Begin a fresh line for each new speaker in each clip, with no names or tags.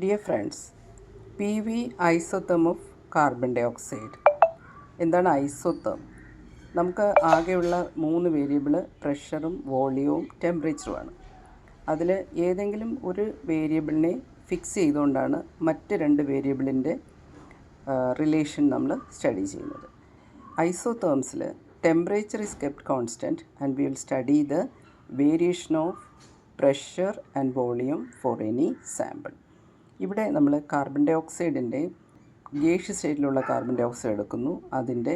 Dear friends, PV isotherm of carbon dioxide. എന്താണ് ഐസോതേം? നമുക്ക് ആകെയുള്ള 3 വേരിയബിൾ പ്രഷറും വോളിയവും ടെമ്പറേച്ചറുമാണ്. അതിൽ ഏതെങ്കിലും ഒരു വേരിയബിളിനെ ഫിക്സ് ചെയ്തുകൊണ്ടാണ് മറ്റ് 2 വേരിയബിളിൻ്റെ റിലേഷൻ നമ്മൾ സ്റ്റഡി ചെയ്യുന്നത്. ഐസോതേംസിൽ temperature is kept constant and we will study the variation of pressure and volume for any sample. ഇവിടെ നമ്മൾ കാർബൺ ഡൈ ഓക്സൈഡിൻ്റെ ഗേഷ്യസ് സ്റ്റേറ്റിലുള്ള കാർബൺ ഡൈ ഓക്സൈഡ് എടുക്കുന്നു. അതിൻ്റെ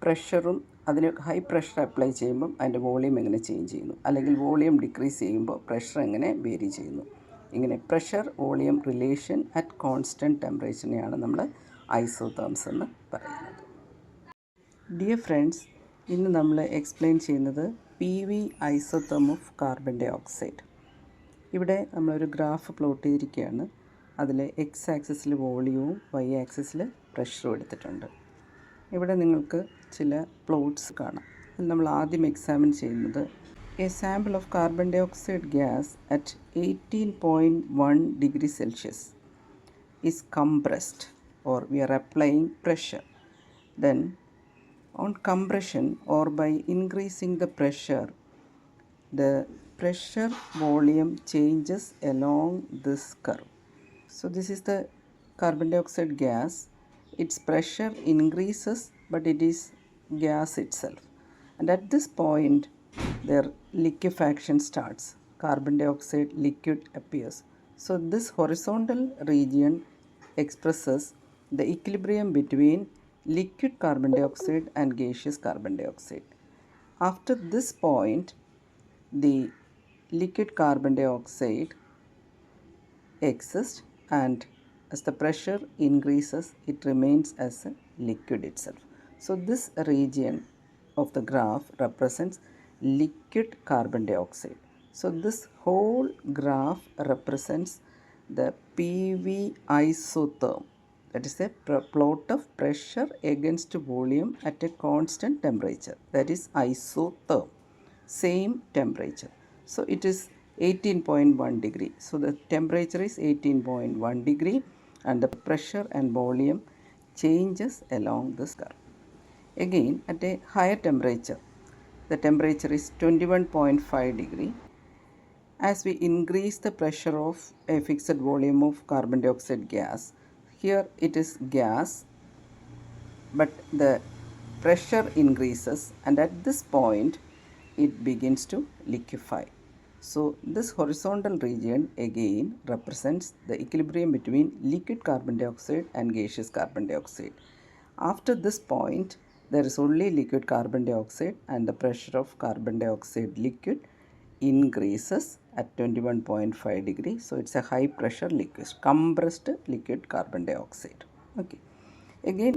പ്രഷറും അതിന് ഹൈ പ്രഷർ അപ്ലൈ ചെയ്യുമ്പം അതിൻ്റെ വോളിയം എങ്ങനെ ചേഞ്ച് ചെയ്യുന്നു, അല്ലെങ്കിൽ വോളിയം ഡിക്രീസ് ചെയ്യുമ്പോൾ പ്രഷർ എങ്ങനെ വേരി ചെയ്യുന്നു. ഇങ്ങനെ pressure volume relation at constant ടെമ്പറേച്ചറിനെയാണ് നമ്മൾ ഐസോതേംസ് എന്ന് പറയുന്നത്. ഡിയർ ഫ്രണ്ട്സ്, ഇന്ന് നമ്മൾ എക്സ്പ്ലെയിൻ ചെയ്യുന്നത് PV isotherm of carbon dioxide. ഇവിടെ നമ്മളൊരു ഗ്രാഫ് പ്ലോട്ട് ചെയ്തിരിക്കുകയാണ്. അതിൽ എക്സ് ആക്സിസിൽ വോളിയവും വൈ ആക്സിസിൽ പ്രഷറും എടുത്തിട്ടുണ്ട്. ഇവിടെ നിങ്ങൾക്ക് ചില പ്ലോട്ട്സ് കാണാം. അതിൽ നമ്മൾ ആദ്യം എക്സാമിൻ ചെയ്യുന്നത് a sample of carbon dioxide gas at 18.1 degree Celsius is compressed or we are applying pressure. Then on compression or by increasing the pressure, the pressure volume changes along this curve. So this is the carbon dioxide gas. Its pressure increases, but it is gas itself. And at this point, their liquefaction starts. Carbon dioxide liquid appears. So this horizontal region expresses the equilibrium between liquid carbon dioxide and gaseous carbon dioxide. After this point, the liquid carbon dioxide exists, and as the pressure increases, it remains as a liquid itself. So this region of the graph represents liquid carbon dioxide. So this whole graph represents the PV isotherm. That is a plot of pressure against volume at a constant temperature. That is isotherm. Same temperature. So it is 18.1 degree. So the temperature is 18.1 degree and the pressure and volume changes along this curve. Again, at a higher temperature, the temperature is 21.5 degree. As we increase the pressure of a fixed volume of carbon dioxide gas, here it is gas, but the pressure increases, and at this point it begins to liquefy. So this horizontal region again represents the equilibrium between liquid carbon dioxide and gaseous carbon dioxide. After this point, there is only liquid carbon dioxide, and the pressure of carbon dioxide liquid increases at 21.5 degree. So it's a high pressure liquid, compressed liquid carbon dioxide. Okay. Again,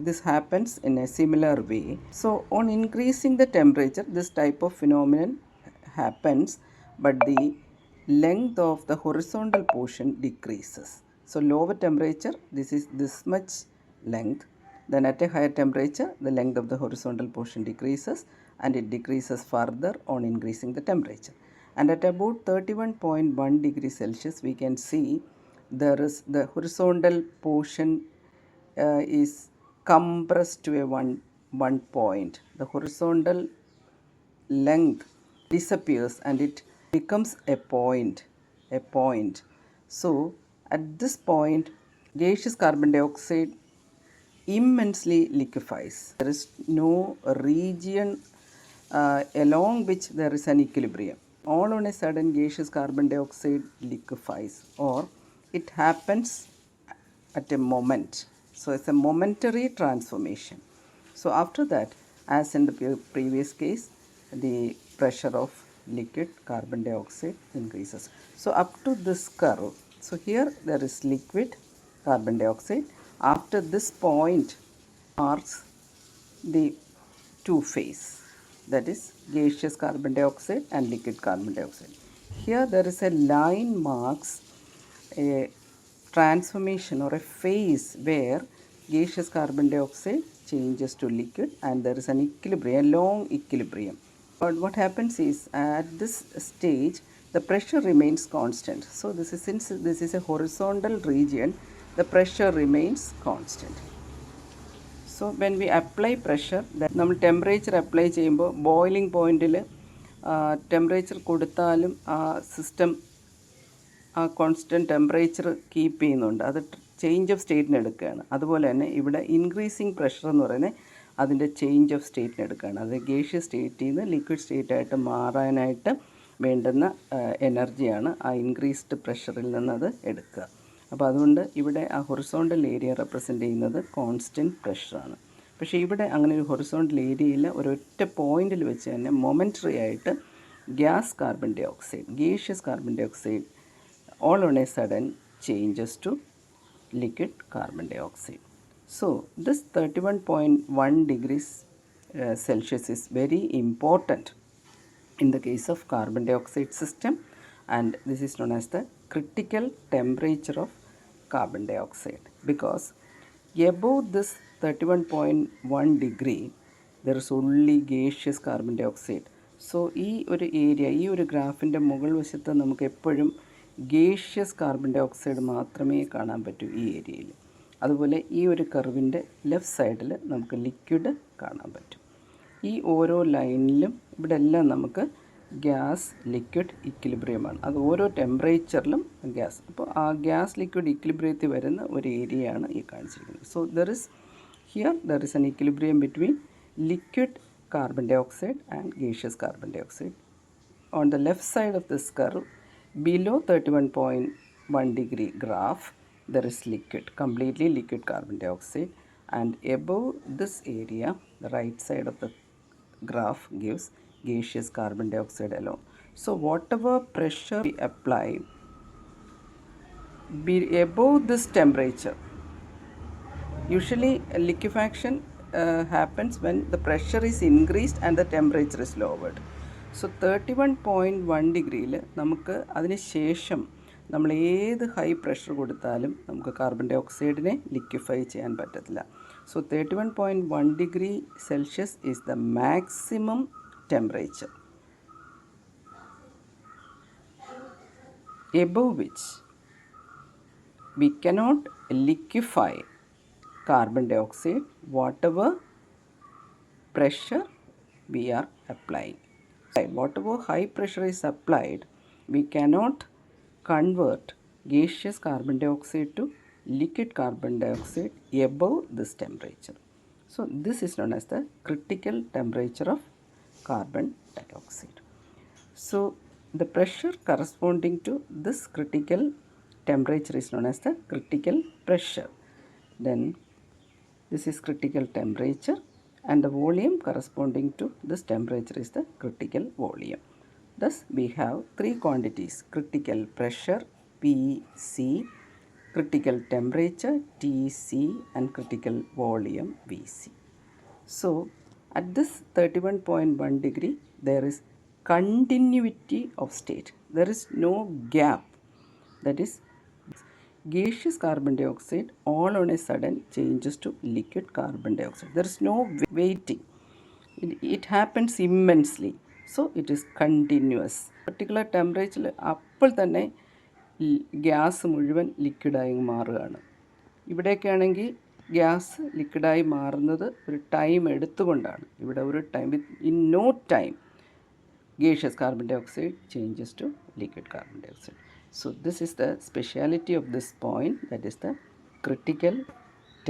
this happens in a similar way. So on increasing the temperature, this type of phenomenon happens, but the length of the horizontal portion decreases. So lower temperature, this is this much length. Then at a higher temperature, the length of the horizontal portion decreases, and it decreases further on increasing the temperature. And at about 31.1 degree Celsius, we can see there is the horizontal portion is compressed to a one point. The horizontal length disappears and it becomes a point. So at this point, gaseous carbon dioxide immensely liquefies. There is no region along which there is an equilibrium. All on a sudden, gaseous carbon dioxide liquefies, or it happens at a moment. So it's a momentary transformation. So after that, as in the previous case, the pressure of liquid carbon dioxide increases. So up to this curve, so here there is liquid carbon dioxide. After this point marks the two phase, that is gaseous carbon dioxide and liquid carbon dioxide. Here there is a line marks a transformation or a phase where gaseous carbon dioxide changes to liquid, and there is an equilibrium, a long equilibrium. But what happens is, at this stage, the pressure remains constant. So since this is a horizontal region, the pressure remains constant. So when we apply pressure, നമ്മൾ temperature apply ചെയ്യുമ്പോൾ boiling പോയിൻറ്റിൽ temperature കൊടുത്താലും ആ system ആ constant temperature keep ചെയ്യുന്നുണ്ട്. അത് change of സ്റ്റേറ്റിന് എടുക്കുകയാണ്. അതുപോലെ തന്നെ ഇവിടെ ഇൻക്രീസിങ് പ്രഷർ എന്ന് പറയുന്നത് അതിൻ്റെ ചേഞ്ച് ഓഫ് സ്റ്റേറ്റിന് എടുക്കുകയാണ്. അത് ഗേഷ്യസ് സ്റ്റേറ്റിൽ നിന്ന് ലിക്വിഡ് സ്റ്റേറ്റായിട്ട് മാറാനായിട്ട് വേണ്ടുന്ന എനർജിയാണ് ആ ഇൻക്രീസ്ഡ് പ്രഷറിൽ നിന്നത് എടുക്കുക. അപ്പോൾ അതുകൊണ്ട് ഇവിടെ ആ ഹൊറിസോണ്ടൽ ഏരിയ റെപ്രസെൻ്റ് ചെയ്യുന്നത് കോൺസ്റ്റൻറ്റ് പ്രഷറാണ്. പക്ഷേ ഇവിടെ അങ്ങനെ ഒരു ഹൊറിസോണ്ടൽ ഏരിയയിൽ ഒരൊറ്റ പോയിന്റിൽ വെച്ച് തന്നെ മൊമെൻ്ററി ആയിട്ട് carbon dioxide, gaseous carbon dioxide all on a sudden changes to liquid carbon dioxide. So this 31.1 degrees Celsius is very important in the case of carbon dioxide system, and this is known as the critical temperature of carbon dioxide, because above this 31.1 degree there is only gaseous carbon dioxide. So ഈ ഒരു area, ഈ ഒരു ഗ്രാഫിൻ്റെ മുകൾ വശത്ത് നമുക്ക് എപ്പോഴും gaseous carbon dye oxide മാത്രമേ കാണാൻ പറ്റൂ ഈ ഏരിയയിൽ. അതുപോലെ ഈ ഒരു കർവിൻ്റെ ലെഫ്റ്റ് സൈഡിൽ നമുക്ക് ലിക്വിഡ് കാണാൻ പറ്റും. ഈ ഓരോ ലൈനിലും ഇവിടെ എല്ലാം നമുക്ക് ഗ്യാസ് ലിക്വിഡ് ഇക്വിലിബ്രിയമാണ്. അത് ഓരോ ടെമ്പറേച്ചറിലും ഗ്യാസ്. അപ്പോൾ ആ ഗ്യാസ് ലിക്വിഡ് ഇക്വിലിബ്രിയത്തിൽ വരുന്ന ഒരു ഏരിയയാണ് ഈ കാണിച്ചിരിക്കുന്നത്. So there is an equilibrium between liquid carbon dioxide and gaseous carbon dioxide. On the left side of this curve, below 31.1 degree graph, there is completely liquid carbon dioxide, and above this area, the right side of the graph gives gaseous carbon dioxide alone. So whatever pressure we apply above this temperature, usually liquefaction happens when the pressure is increased and the temperature is lowered. So 31.1 ഡിഗ്രിയിൽ നമുക്ക് അതിന് ശേഷം നമ്മൾ ഏത് high pressure കൊടുത്താലും നമുക്ക് carbon dye ഓക്സൈഡിനെ liquefy ചെയ്യാൻ പറ്റത്തില്ല. So 31.1 degree Celsius is the maximum temperature above which we cannot liquefy carbon dioxide whatever pressure we are applying. Whatever high pressure is applied, we cannot convert gaseous carbon dioxide to liquid carbon dioxide above this temperature. So this is known as the critical temperature of carbon dioxide. So the pressure corresponding to this critical temperature is known as the critical pressure. Then this is critical temperature, and the volume corresponding to this temperature is the critical volume. Thus we have three quantities: critical pressure PC, critical temperature TC, and critical volume VC. So at this 31.1 degree there is continuity of state. There is no gap. That is, gaseous carbon dioxide all on a sudden changes to liquid carbon dioxide. There is no waiting. It happens immensely. So it is continuous. Particular temperature അപ്പോൾ തന്നെ gas മുഴുവൻ ലിക്വിഡായി മാറുകയാണ്. ഇവിടെയൊക്കെയാണെങ്കിൽ gas ലിക്വിഡായി മാറുന്നത് ഒരു time എടുത്തുകൊണ്ടാണ്. ഇവിടെ ഒരു time in no time gaseous carbon dioxide changes to liquid carbon dioxide. So this is the speciality of this point, that is the critical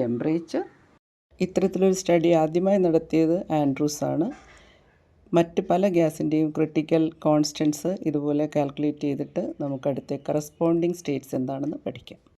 temperature. ഇത്തരത്തിലൊരു സ്റ്റഡി ആദ്യമായി നടത്തിയത് ആൻഡ്രൂസ് ആണ്. മറ്റ് പല ഗ്യാസിൻ്റെയും ക്രിട്ടിക്കൽ കോൺസ്റ്റൻസ് ഇതുപോലെ കാൽക്കുലേറ്റ് ചെയ്തിട്ട് നമുക്കടുത്ത കറസ്പോണ്ടിങ് സ്റ്റേറ്റ്സ് എന്താണെന്ന് പഠിക്കാം.